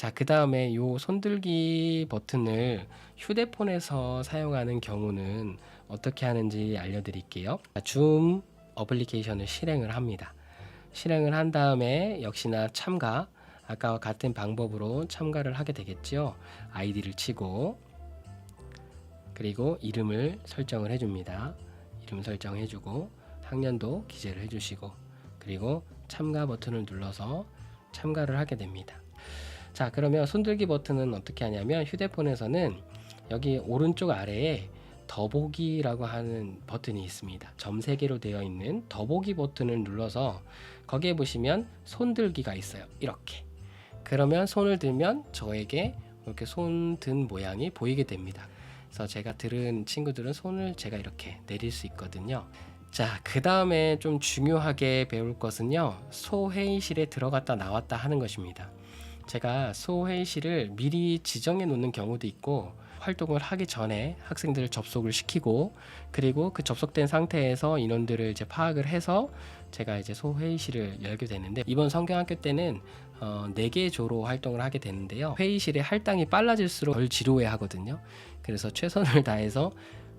자, 그 다음에 요 손들기 버튼을 휴대폰에서 사용하는 경우는 어떻게 하는지 알려드릴게요. 줌 어플리케이션을 실행을 합니다. 실행을 한 다음에 역시나 참가, 아까와 같은 방법으로 참가를 하게 되겠죠. 아이디를 치고 그리고 이름을 설정을 해줍니다. 이름 설정해주고 학년도 기재를 해주시고 그리고 참가 버튼을 눌러서 참가를 하게 됩니다. 자, 그러면 손들기 버튼은 어떻게 하냐면 휴대폰에서는 여기 오른쪽 아래에 더보기라고 하는 버튼이 있습니다. 점 3개로 되어 있는 더보기 버튼을 눌러서 거기에 보시면 손들기가 있어요. 이렇게. 그러면 손을 들면 저에게 이렇게 손 든 모양이 보이게 됩니다. 그래서 제가 들은 친구들은 손을 제가 이렇게 내릴 수 있거든요. 자, 그 다음에 좀 중요하게 배울 것은요, 소회의실에 들어갔다 나왔다 하는 것입니다. 제가 소회의실을 미리 지정해 놓는 경우도 있고 활동을 하기 전에 학생들을 접속을 시키고 그리고 그 접속된 상태에서 인원들을 이제 파악을 해서 제가 이제 소회의실을 열게 되는데, 이번 성경학교 때는 4개의 조로 활동을 하게 되는데요, 회의실의 할당이 빨라질수록 덜 지루해 하거든요. 그래서 최선을 다해서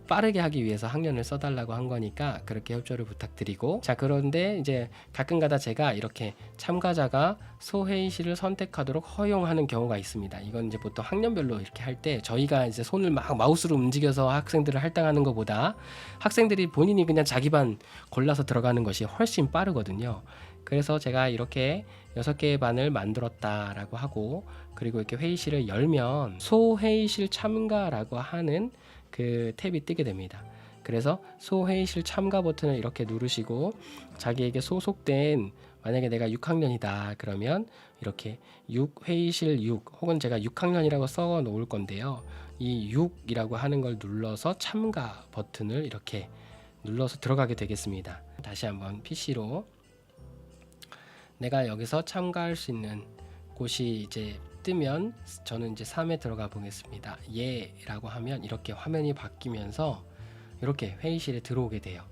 빠르게 하기 위해서 학년을 써달라고 한 거니까 그렇게 협조를 부탁드리고, 자, 그런데 이제 가끔가다 제가 이렇게 참가자가 소회의실을 선택하도록 허용하는 경우가 있습니다. 이건 이제 보통 학년별로 이렇게 할 때 저희가 이제 손을 막 마우스로 움직여서 학생들을 할당하는 것보다 학생들이 본인이 그냥 자기 반 골라서 들어가는 것이 훨씬 빠르거든요. 그래서 제가 이렇게 6개의 반을 만들었다라고 하고, 그리고 이렇게 회의실을 열면 소회의실 참가라고 하는 그 탭이 뜨게 됩니다. 그래서 소회의실 참가 버튼을 이렇게 누르시고 자기에게 소속된, 만약에 내가 6학년이다 그러면 이렇게 6회의실 6 혹은 제가 6학년이라고 써 놓을 건데요, 이 6이라고 하는 걸 눌러서 참가 버튼을 이렇게 눌러서 들어가게 되겠습니다. 다시 한번 PC로 내가 여기서 참가할 수 있는 곳이 이제 뜨면 저는 이제 3에 들어가 보겠습니다. 예라고 하면 이렇게 화면이 바뀌면서 이렇게 회의실에 들어오게 돼요.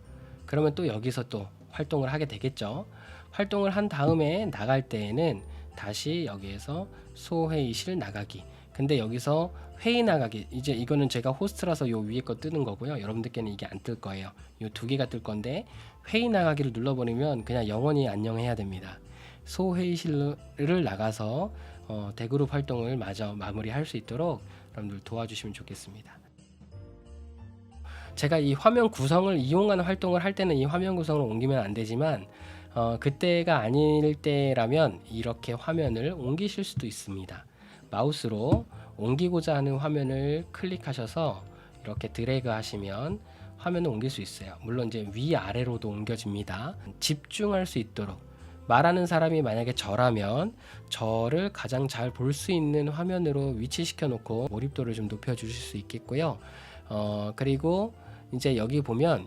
그러면 또 여기서 또 활동을 하게 되겠죠. 활동을 한 다음에 나갈 때에는 다시 여기에서 소회의실 나가기. 근데 여기서 회의 나가기, 이제 이거는 제가 호스트라서 요 위에 거 뜨는 거고요, 여러분들께는 이게 안 뜰 거예요. 요 2개가 뜰 건데 회의 나가기를 눌러버리면 그냥 영원히 안녕해야 됩니다. 소회의실을 나가서 대그룹 활동을 마저 마무리할 수 있도록 여러분들 도와주시면 좋겠습니다. 제가 이 화면 구성을 이용하는 활동을 할 때는 이 화면 구성을 옮기면 안 되지만 그때가 아닐 때라면 이렇게 화면을 옮기실 수도 있습니다. 마우스로 옮기고자 하는 화면을 클릭하셔서 이렇게 드래그 하시면 화면을 옮길 수 있어요. 물론 이제 위아래로도 옮겨집니다. 집중할 수 있도록, 말하는 사람이 만약에 저라면 저를 가장 잘 볼 수 있는 화면으로 위치시켜 놓고 몰입도를 좀 높여 주실 수 있겠고요. 그리고 이제 여기 보면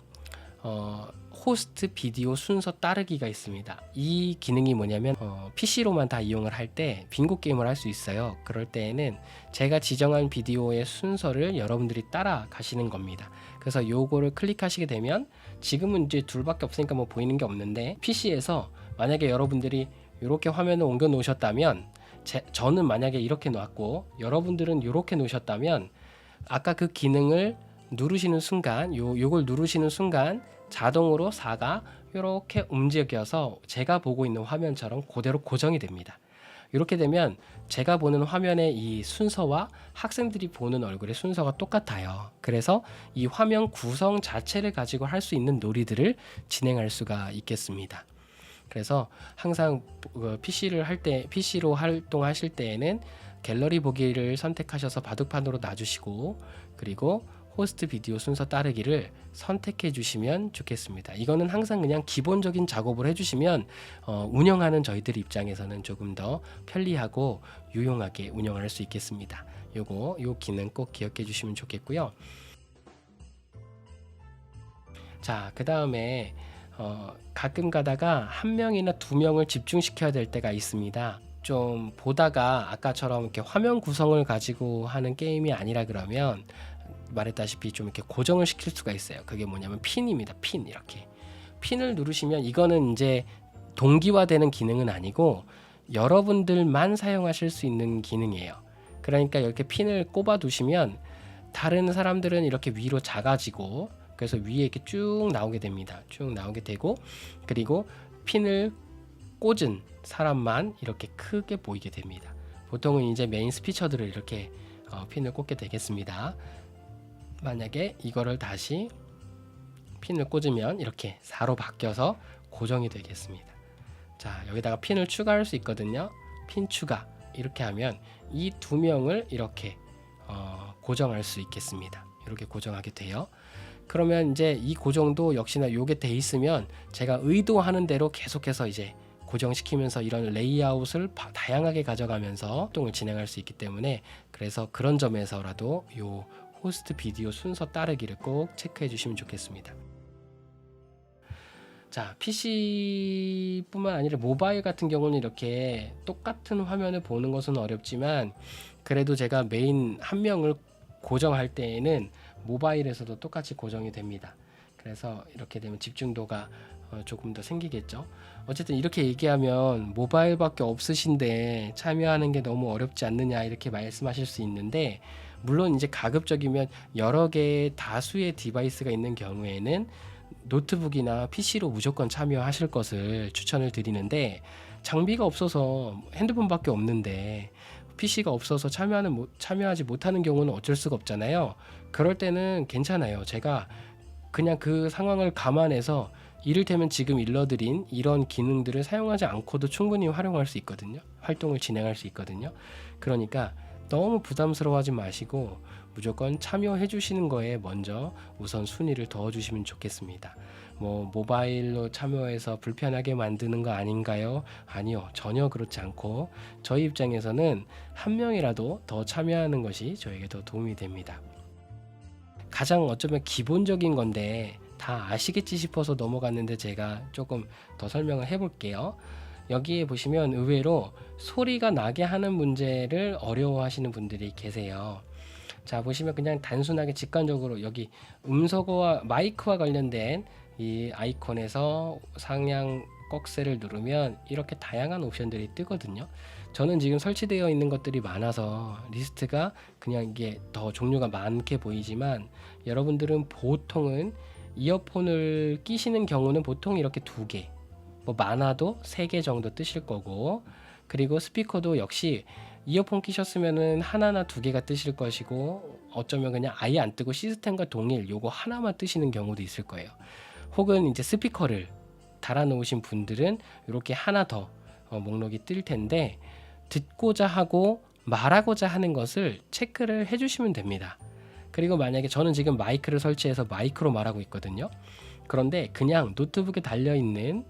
호스트 비디오 순서 따르기가 있습니다. 이 기능이 뭐냐면 PC로만 다 이용을 할 때 빙고 게임을 할 수 있어요. 그럴 때에는 제가 지정한 비디오의 순서를 여러분들이 따라 가시는 겁니다. 그래서 요거를 클릭하시게 되면 지금은 이제 둘밖에 없으니까 뭐 보이는 게 없는데, PC에서 만약에 여러분들이 이렇게 화면을 옮겨 놓으셨다면, 저는 만약에 이렇게 놨고 여러분들은 이렇게 놓으셨다면 아까 그 기능을 누르시는 순간, 요걸 누르시는 순간 자동으로 4가 이렇게 움직여서 제가 보고 있는 화면처럼 그대로 고정이 됩니다. 이렇게 되면 제가 보는 화면의 이 순서와 학생들이 보는 얼굴의 순서가 똑같아요. 그래서 이 화면 구성 자체를 가지고 할 수 있는 놀이들을 진행할 수가 있겠습니다. 그래서 항상 PC를 할 때, PC로 활동하실 때에는 갤러리 보기를 선택하셔서 바둑판으로 놔주시고 그리고 호스트 비디오 순서 따르기를 선택해 주시면 좋겠습니다. 이거는 항상 그냥 기본적인 작업을 해주시면 운영하는 저희들 입장에서는 조금 더 편리하고 유용하게 운영할 수 있겠습니다. 요 기능 꼭 기억해 주시면 좋겠고요. 자, 그 다음에 가끔 가다가 1명이나 2명을 집중시켜야 될 때가 있습니다. 좀 보다가 아까처럼 이렇게 화면 구성을 가지고 하는 게임이 아니라 그러면 말했다시피 좀 이렇게 고정을 시킬 수가 있어요. 그게 뭐냐면 핀입니다. 핀. 이렇게 핀을 누르시면, 이거는 이제 동기화되는 기능은 아니고 여러분들만 사용하실 수 있는 기능이에요. 그러니까 이렇게 핀을 꼽아 두시면 다른 사람들은 이렇게 위로 작아지고, 그래서 위에 이렇게 쭉 나오게 됩니다. 쭉 나오게 되고, 그리고 핀을 꽂은 사람만 이렇게 크게 보이게 됩니다. 보통은 이제 메인 스피처들을 이렇게 핀을 꽂게 되겠습니다. 만약에 이거를 다시 핀을 꽂으면 이렇게 4로 바뀌어서 고정이 되겠습니다. 자, 여기다가 핀을 추가할 수 있거든요. 핀 추가 이렇게 하면 이 두 명을 이렇게 고정할 수 있겠습니다. 이렇게 고정하게 돼요. 그러면 이제 이 고정도 역시나 요게 돼 있으면 제가 의도하는 대로 계속해서 이제 고정시키면서 이런 레이아웃을 다양하게 가져가면서 활동을 진행할 수 있기 때문에, 그래서 그런 점에서라도 요 호스트 비디오 순서 따르기를 꼭 체크해 주시면 좋겠습니다. 자, PC뿐만 아니라 모바일 같은 경우는 이렇게 똑같은 화면을 보는 것은 어렵지만, 그래도 제가 메인 한 명을 고정할 때에는 모바일에서도 똑같이 고정이 됩니다. 그래서 이렇게 되면 집중도가 조금 더 생기겠죠. 어쨌든 이렇게 얘기하면 모바일밖에 없으신데 참여하는 게 너무 어렵지 않느냐 이렇게 말씀하실 수 있는데, 물론 이제 가급적이면 여러 개의 다수의 디바이스가 있는 경우에는 노트북이나 PC로 무조건 참여하실 것을 추천을 드리는데, 장비가 없어서 핸드폰밖에 없는데 PC가 없어서 참여하지 못하는 경우는 어쩔 수가 없잖아요. 그럴 때는 괜찮아요. 제가 그냥 그 상황을 감안해서 이를테면 지금 일러드린 이런 기능들을 사용하지 않고도 충분히 활용할 수 있거든요. 활동을 진행할 수 있거든요. 그러니까 너무 부담스러워하지 마시고 무조건 참여해 주시는 거에 먼저 우선 순위를 더 주시면 좋겠습니다. 뭐 모바일로 참여해서 불편하게 만드는 거 아닌가요? 아니요, 전혀 그렇지 않고 저희 입장에서는 한 명이라도 더 참여하는 것이 저에게 더 도움이 됩니다. 가장 어쩌면 기본적인 건데 다 아시겠지 싶어서 넘어갔는데 제가 조금 더 설명을 해볼게요. 여기에 보시면 의외로 소리가 나게 하는 문제를 어려워하시는 분들이 계세요. 자, 보시면 그냥 단순하게 직관적으로 여기 음소거와 마이크와 관련된 이 아이콘에서 상향 꺽쇠를 누르면 이렇게 다양한 옵션들이 뜨거든요. 저는 지금 설치되어 있는 것들이 많아서 리스트가 그냥 이게 더 종류가 많게 보이지만, 여러분들은 보통은 이어폰을 끼시는 경우는 보통 이렇게 2개, 뭐 많아도 3개 정도 뜨실 거고, 그리고 스피커도 역시 이어폰 끼셨으면은 하나나 2개가 뜨실 것이고, 어쩌면 그냥 아예 안 뜨고 시스템과 동일 요거 하나만 뜨시는 경우도 있을 거예요. 혹은 이제 스피커를 달아 놓으신 분들은 이렇게 하나 더 목록이 뜰 텐데, 듣고자 하고 말하고자 하는 것을 체크를 해주시면 됩니다. 그리고 만약에 저는 지금 마이크를 설치해서 마이크로 말하고 있거든요. 그런데 그냥 노트북에 달려있는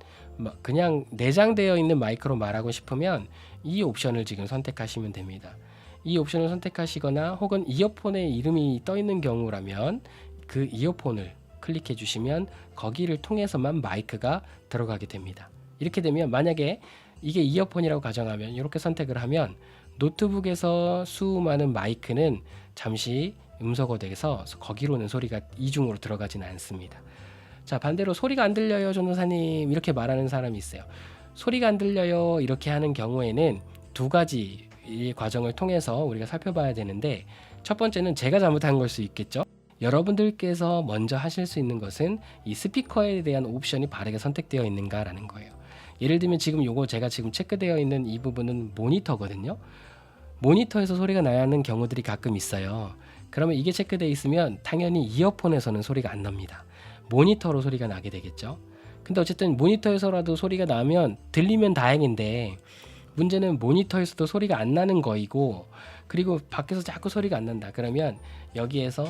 그냥 내장되어 있는 마이크로 말하고 싶으면 이 옵션을 지금 선택하시면 됩니다. 이 옵션을 선택하시거나 혹은 이어폰에 이름이 떠 있는 경우라면 그 이어폰을 클릭해 주시면 거기를 통해서만 마이크가 들어가게 됩니다. 이렇게 되면 만약에 이게 이어폰이라고 가정하면 이렇게 선택을 하면 노트북에서 수많은 마이크는 잠시 음소거돼서 거기로는 소리가 이중으로 들어가지는 않습니다. 자, 반대로 소리가 안 들려요 전도사님 이렇게 말하는 사람이 있어요. 소리가 안 들려요 이렇게 하는 경우에는 2가지 이 과정을 통해서 우리가 살펴봐야 되는데, 첫 번째는 제가 잘못한 걸 수 있겠죠. 여러분들께서 먼저 하실 수 있는 것은 이 스피커에 대한 옵션이 바르게 선택되어 있는가 라는 거예요. 예를 들면 지금 요거 제가 지금 체크되어 있는 이 부분은 모니터거든요. 모니터에서 소리가 나는 경우들이 가끔 있어요. 그러면 이게 체크되어 있으면 당연히 이어폰에서는 소리가 안 납니다. 모니터로 소리가 나게 되겠죠. 근데 어쨌든 모니터에서라도 소리가 나면 들리면 다행인데, 문제는 모니터에서도 소리가 안 나는 거이고, 그리고 밖에서 자꾸 소리가 안 난다. 그러면 여기에서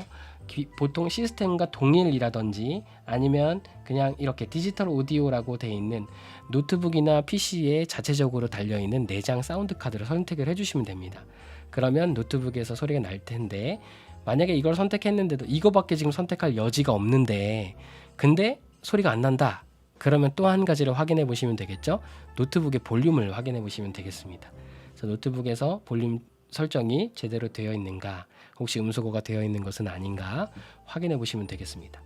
보통 시스템과 동일이라든지 아니면 그냥 이렇게 디지털 오디오라고 되어 있는 노트북이나 PC에 자체적으로 달려있는 내장 사운드 카드를 선택을 해주시면 됩니다. 그러면 노트북에서 소리가 날 텐데, 만약에 이걸 선택했는데도 이거밖에 지금 선택할 여지가 없는데 근데 소리가 안 난다. 그러면 또 한 가지를 확인해 보시면 되겠죠. 노트북의 볼륨을 확인해 보시면 되겠습니다. 그래서 노트북에서 볼륨 설정이 제대로 되어 있는가, 혹시 음소거가 되어 있는 것은 아닌가 확인해 보시면 되겠습니다.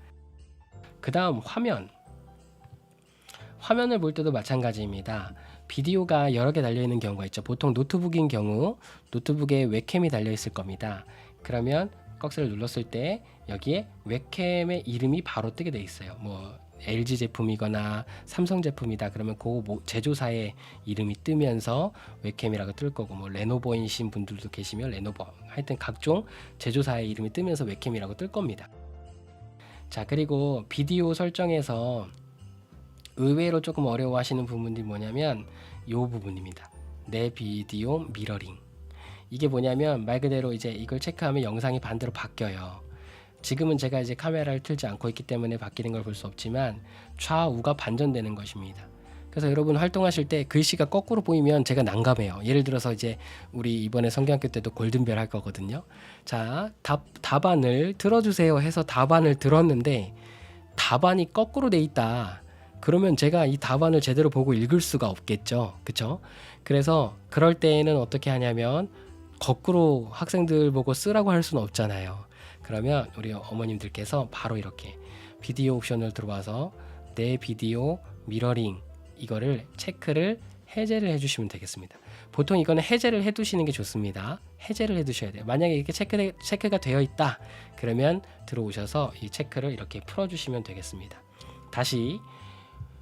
그 다음 화면을 볼 때도 마찬가지입니다. 비디오가 여러 개 달려 있는 경우가 있죠. 보통 노트북인 경우 노트북에 웹캠이 달려 있을 겁니다. 그러면 꺽쇠를 눌렀을 때 여기에 웹캠의 이름이 바로 뜨게 돼 있어요. 뭐 LG 제품이거나 삼성 제품이다 그러면 그 제조사의 이름이 뜨면서 웹캠이라고 뜰 거고, 뭐 레노버이신 분들도 계시면 레노버, 하여튼 각종 제조사의 이름이 뜨면서 웹캠이라고 뜰 겁니다. 자, 그리고 비디오 설정에서 의외로 조금 어려워하시는 부분이 뭐냐면 이 부분입니다. 내 비디오 미러링. 이게 뭐냐면 말 그대로 이제 이걸 체크하면 영상이 반대로 바뀌어요. 지금은 제가 이제 카메라를 틀지 않고 있기 때문에 바뀌는 걸 볼 수 없지만 좌우가 반전되는 것입니다. 그래서 여러분 활동하실 때 글씨가 거꾸로 보이면 제가 난감해요. 예를 들어서 이제 우리 이번에 성경학교 때도 골든벨 할 거거든요. 자, 답안을 들어주세요 해서 답안을 들었는데 답안이 거꾸로 돼 있다. 그러면 제가 이 답안을 제대로 보고 읽을 수가 없겠죠. 그쵸? 그래서 그럴 때에는 어떻게 하냐면 거꾸로 학생들 보고 쓰라고 할 수는 없잖아요. 그러면 우리 어머님들께서 바로 이렇게 비디오 옵션을 들어와서 내 비디오 미러링 이거를 체크를 해제를 해주시면 되겠습니다. 보통 이거는 해제를 해두시는 게 좋습니다. 해제를 해두셔야 돼요. 만약에 이렇게 체크가 되어 있다 그러면 들어오셔서 이 체크를 이렇게 풀어주시면 되겠습니다. 다시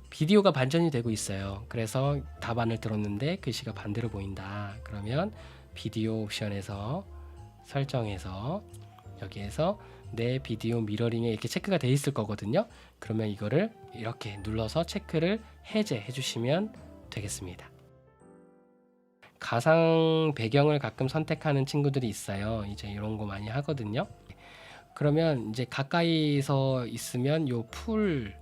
비디오가 반전이 되고 있어요. 그래서 답안을 들었는데 글씨가 반대로 보인다. 그러면 비디오 옵션에서 설정해서 여기에서 내 비디오 미러링에 이렇게 체크가 돼 있을 거거든요. 그러면 이거를 이렇게 눌러서 체크를 해제해 주시면 되겠습니다. 가상 배경을 가끔 선택하는 친구들이 있어요. 이제 이런 거 많이 하거든요. 그러면 이제 가까이서 있으면 요 풀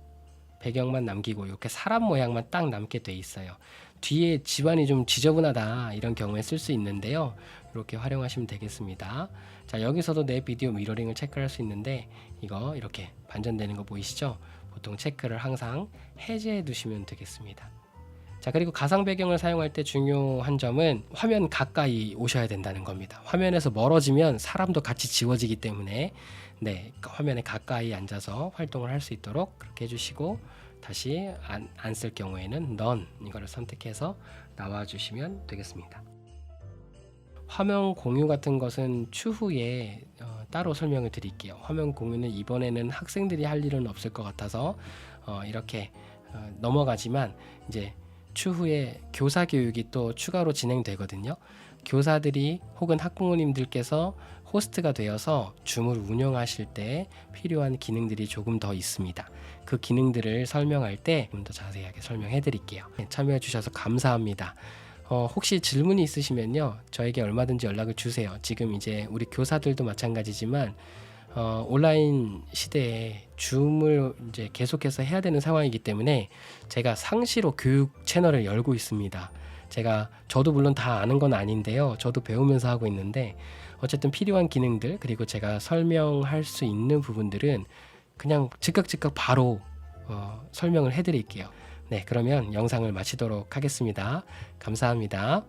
배경만 남기고 이렇게 사람 모양만 딱 남게 돼 있어요. 뒤에 집안이 좀 지저분하다 이런 경우에 쓸 수 있는데요. 이렇게 활용하시면 되겠습니다. 자, 여기서도 내 비디오 미러링을 체크할 수 있는데 이거 이렇게 반전되는 거 보이시죠? 보통 체크를 항상 해제해 두시면 되겠습니다. 자, 그리고 가상 배경을 사용할 때 중요한 점은 화면 가까이 오셔야 된다는 겁니다. 화면에서 멀어지면 사람도 같이 지워지기 때문에 화면에 가까이 앉아서 활동을 할 수 있도록 그렇게 해주시고, 다시 안 쓸 경우에는 None 이거를 선택해서 나와 주시면 되겠습니다. 화면 공유 같은 것은 추후에 따로 설명을 드릴게요. 화면 공유는 이번에는 학생들이 할 일은 없을 것 같아서 이렇게 넘어가지만 이제 추후에 교사 교육이 또 추가로 진행되거든요. 교사들이 혹은 학부모님들께서 호스트가 되어서 줌을 운영하실 때 필요한 기능들이 조금 더 있습니다. 그 기능들을 설명할 때 좀 더 자세하게 설명해 드릴게요. 참여해 주셔서 감사합니다. 혹시 질문이 있으시면요, 저에게 얼마든지 연락을 주세요. 지금 이제 우리 교사들도 마찬가지지만 온라인 시대에 줌을 이제 계속해서 해야 되는 상황이기 때문에 제가 상시로 교육 채널을 열고 있습니다. 저도 물론 다 아는 건 아닌데요. 저도 배우면서 하고 있는데 어쨌든 필요한 기능들, 그리고 제가 설명할 수 있는 부분들은 그냥 즉각 바로 설명을 해드릴게요. 네, 그러면 영상을 마치도록 하겠습니다. 감사합니다.